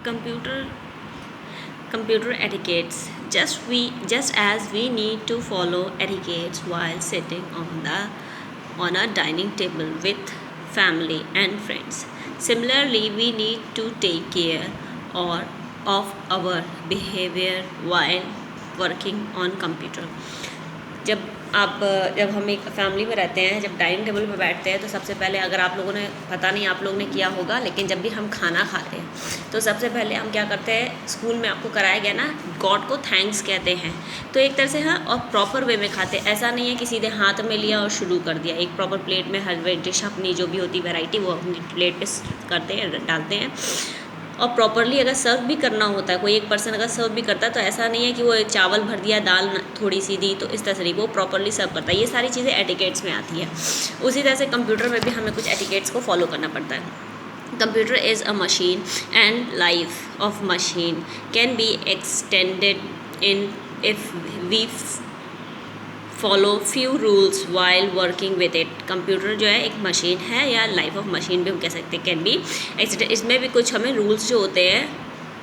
computer computer etiquettes. Just as we need to follow etiquettes while sitting on a dining table with family and friends, similarly we need to take care or of our behavior while working on computer. जब हम एक family में रहते हैं, जब dining table पर बैठते हैं, तो सबसे पहले, अगर आप लोगों ने, पता नहीं आप लोगों ने किया होगा, लेकिन जब भी हम खाना खाते हैं तो सबसे पहले हम क्या करते हैं, स्कूल में आपको कराया गया ना, गॉड को थैंक्स कहते हैं। तो एक तरह से हाँ, और प्रॉपर वे में खाते हैं। ऐसा नहीं है कि सीधे हाथ में लिया और शुरू कर दिया। एक प्रॉपर प्लेट में हर डिश अपनी जो भी होती वैरायटी वो अपनी प्लेट पर करते हैं, डालते हैं। और प्रॉपरली अगर सर्व भी करना होता है, कोई एक पर्सन अगर सर्व भी करता है, तो ऐसा नहीं है कि वो चावल भर दिया, दाल थोड़ी सी दी, तो इस तरह से नहीं, वो प्रॉपरली सर्व करता है। ये सारी चीज़ें एटिकेट्स में आती है। उसी तरह से कंप्यूटर में भी हमें कुछ एटिकेट्स को फॉलो करना पड़ता है। Computer is a machine and life of machine can be extended in if we follow few rules while working with it. Computer जो है एक मशीन है, या लाइफ ऑफ मशीन भी हम कह सकते हैं, कैन बी एक्सटेंडेड। इसमें भी कुछ हमें रूल्स जो होते हैं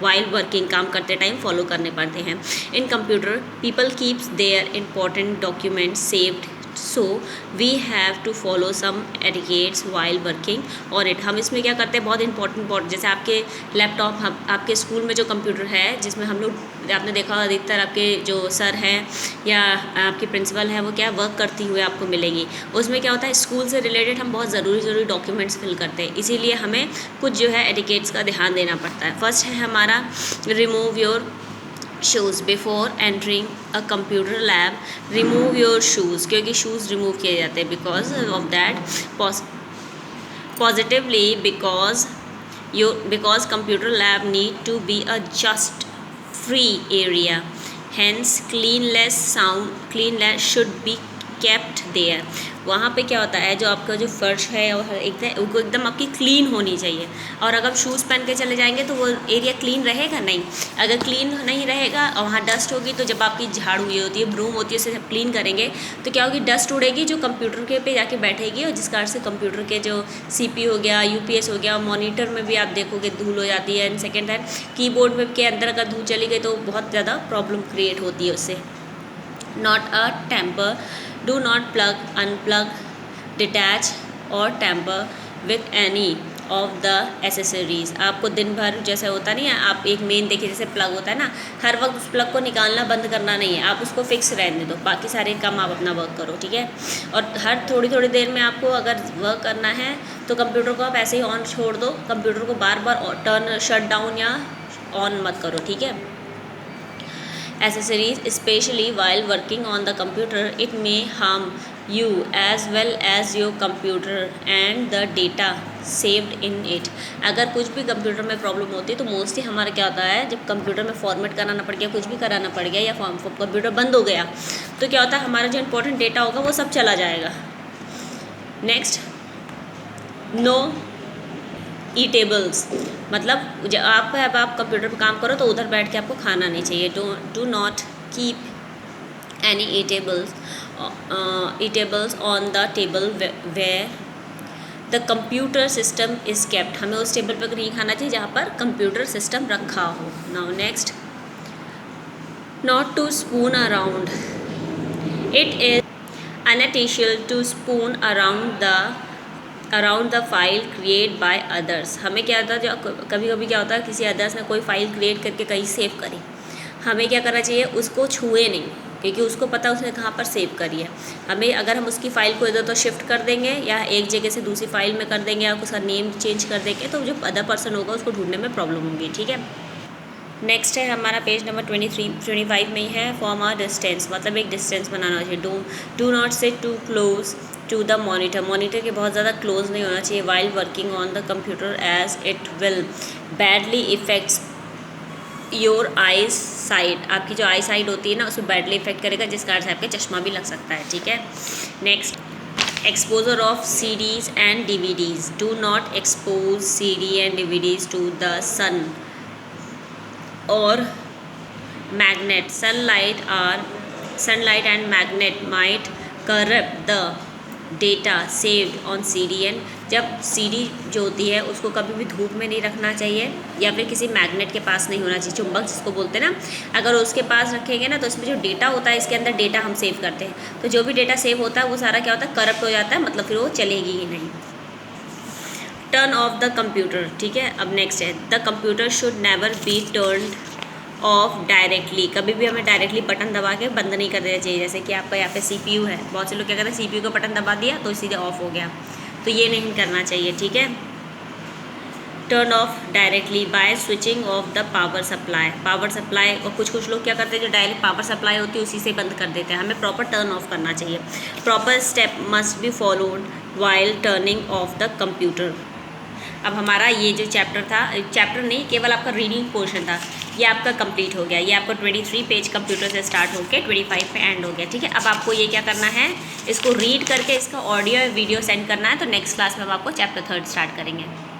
वाइल वर्किंग, काम करते टाइम फॉलो करने पड़ते हैं। In computer people keeps their important documents saved, so we have to follow some etiquettes while working और इट। हम इसमें क्या करते हैं, बहुत इंपॉर्टेंट जैसे आपके लैपटॉप, आपके स्कूल में जो कंप्यूटर है, जिसमें हम लोग, आपने देखा अधिकतर आपके जो सर हैं या आपके प्रिंसिपल हैं, वो क्या वर्क करती हुए आपको मिलेंगी। उसमें क्या होता है, स्कूल से रिलेटेड हम बहुत ज़रूरी डॉक्यूमेंट्स फिल करते हैं, इसीलिए हमें कुछ जो है एटिकेट्स का ध्यान देना पड़ता है। फर्स्ट है हमारा remove your shoes before entering a computer lab. Remove your shoes, क्योंकि शूज़ रिमूव किए जाते हैं because of that, positively because computer lab need to be a just free area, hence cleanliness should be kept there. वहाँ पे क्या होता है, जो आपका जो फर्श है और वो एकदम आपकी क्लीन होनी चाहिए। और अगर आप शूज़ पहन के चले जाएंगे तो वो एरिया क्लीन रहेगा नहीं। अगर क्लीन नहीं रहेगा और वहाँ डस्ट होगी, तो जब आपकी झाड़ू ये होती है, ब्रूम होती है, उसे जब क्लीन करेंगे तो क्या होगी, डस्ट उड़ेगी जो कंप्यूटर के पे जाके बैठेगी, और जिस कारण से कंप्यूटर के जो CPU हो गया, UPS हो गया, मॉनिटर में भी आप देखोगे धूल हो जाती है। एंड सेकेंड हैंड कीबोर्ड में के अंदर अगर धूल चली गई तो बहुत ज़्यादा प्रॉब्लम क्रिएट होती है उससे। Not a tamper, do not plug, unplug, detach or tamper with any of the accessories। आपको दिन भर जैसे होता नहीं है, आप एक मेन देखिए जैसे प्लग होता है ना, हर वक्त उस प्लग को निकालना बंद करना नहीं है, आप उसको फिक्स रहने दो, बाकी सारे काम आप अपना वर्क करो, ठीक है। और हर थोड़ी देर में आपको अगर वर्क करना है तो कंप्यूटर को आप ऐसे ही ऑन छोड़ दो, कंप्यूटर को बार टर्न शट डाउन या ऑन मत करो, ठीक है। Accessories, especially while working on the computer, it may harm you as well as your computer and the data saved in it। अगर कुछ भी कंप्यूटर में प्रॉब्लम होती है तो मोस्टली हमारा क्या होता है, जब कंप्यूटर में फॉर्मेट कराना पड़ गया, कुछ भी कराना पड़ गया, या कंप्यूटर बंद हो गया, तो क्या होता है, हमारा जो इंपॉर्टेंट डेटा होगा वो सब चला जाएगा। नेक्स्ट, नो ईटेबल्स, मतलब जब आप कंप्यूटर पर काम करो तो उधर बैठ के आपको खाना नहीं चाहिए। Do not keep any eatables on the table where the computer system is kept. हमें उस टेबल पर नहीं खाना चाहिए जहाँ पर कंप्यूटर सिस्टम रखा हो। Now next, not two spoon around, it is unethical two spoon around the file create by others. हमें क्या होता है, जो कभी कभी क्या होता है, किसी अदर्स ने कोई फाइल क्रिएट करके कहीं सेव करी, हमें क्या करना चाहिए, उसको छुए नहीं, क्योंकि उसको पता उसने कहाँ पर सेव करी है। हमें अगर हम उसकी फ़ाइल को इधर तो शिफ्ट कर देंगे या एक जगह से दूसरी फाइल में कर देंगे या उसका नेम चेंज कर देंगे, तो जो अदर पर्सन होगा उसको ढूंढने में प्रॉब्लम होगी, ठीक है। नेक्स्ट है हमारा पेज नंबर 25 में ही है, फॉर्म अ डिस्टेंस, मतलब एक डिस्टेंस बनाना चाहिए। Do not sit too close to the monitor के बहुत ज़्यादा क्लोज नहीं होना चाहिए while working on the computer, as it will badly effects your eyesight. आपकी जो आई साइट होती है ना, उसमें बैडली इफेक्ट करेगा, जिस कारण से आपके चश्मा भी लग सकता है, ठीक है। Next, exposure of CDs and DVDs. Do not expose CD and DVDs to the sun or magnet. Sunlight and magnet might corrupt the data saved on CD and जब सीडी जो होती है उसको कभी भी धूप में नहीं रखना चाहिए या फिर किसी मैग्नेट के पास नहीं होना चाहिए, चुंबक जिसको बोलते हैं ना, अगर उसके पास रखेंगे ना तो इसमें जो डेटा होता है, इसके अंदर डेटा हम सेव करते हैं, तो जो भी डेटा सेव होता है वो सारा क्या होता है, करप्ट हो जाता है, मतलब फिर वो चलेगी ही नहीं। टर्न ऑफ द कंप्यूटर, ठीक है। अब नेक्स्ट है the computer should never be turn off directly, कभी भी हमें डायरेक्टली बटन दबा के बंद नहीं कर देना चाहिए। जैसे कि आपका यहाँ पे CPU है, बहुत से लोग क्या करते हैं CPU का बटन दबा दिया तो सीधे ऑफ हो गया, तो ये नहीं करना चाहिए, ठीक है। Turn off directly by switching off the power supply, power supply, और कुछ लोग क्या करते हैं जो डायरेक्ट पावर सप्लाई होती है उसी से बंद कर देते हैं, हमें प्रॉपर टर्न ऑफ करना चाहिए। Proper step must be followed while turning of the computer. अब हमारा ये जो चैप्टर था, चैप्टर नहीं केवल आपका रीडिंग पोर्शन था, ये आपका कंप्लीट हो गया। ये आपका 23 पेज कंप्यूटर से स्टार्ट होकर 25 पे एंड हो गया, ठीक है। अब आपको ये क्या करना है, इसको रीड करके इसका ऑडियो वीडियो सेंड करना है, तो नेक्स्ट क्लास में हम आपको चैप्टर 3 स्टार्ट करेंगे।